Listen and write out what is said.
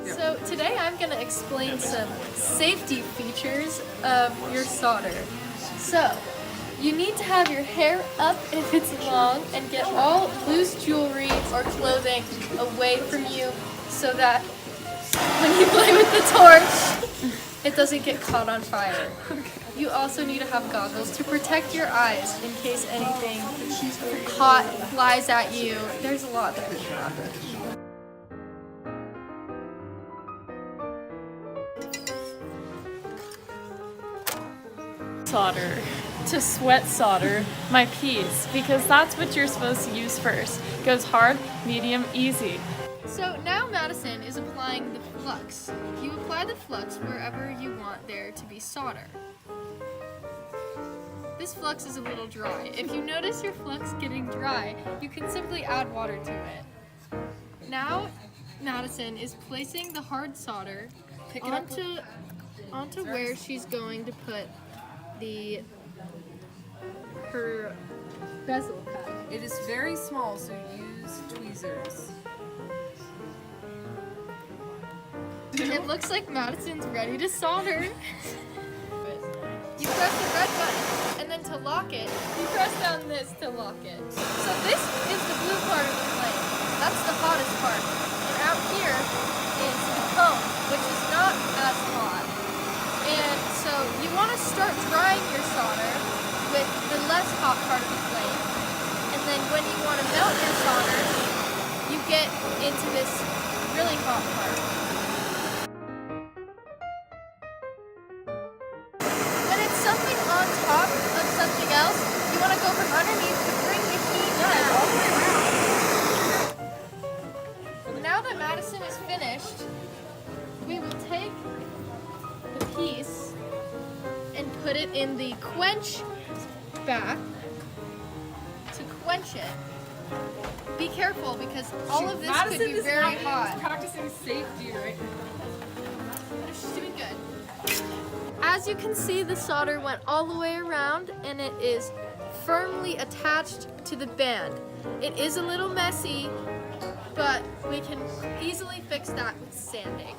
So today I'm going to explain some safety features of your solder. So you need to have your hair up if it's long and get all loose jewelry or clothing away from you so that when you play with the torch, it doesn't get caught on fire. You also need to have goggles to protect your eyes in case anything hot flies at you. There's a lot that can happen. Solder. To sweat solder my piece because that's what you're supposed to use first. Goes hard, medium, easy. So now Madison is applying the flux. You apply the flux wherever you want there to be solder. This flux is a little dry. If you notice your flux getting dry, you can simply add water to it. Now Madison is placing the hard solder onto where she's going to put her bezel cup. It is very small, so use tweezers. It looks like Madison's ready to solder. You press the red button, and then to lock it, you press down this to lock it. So this is the blue part of the flame. That's the hottest part. And out here is the cone, which is not as hot. And so you want to start drying your solder with the less hot part of the flame. And then when you want to melt your solder, you get into this really hot part. When it's something on top of something else, you want to go from underneath to bring the heat down. Now that Madison is finished, we will take the piece and put it in the quench bath to quench it. Be careful because all of this could be very hot. Practicing safety right now. She's doing good. As you can see, the solder went all the way around and it is firmly attached to the band. It is a little messy, but we can easily fix that with sanding.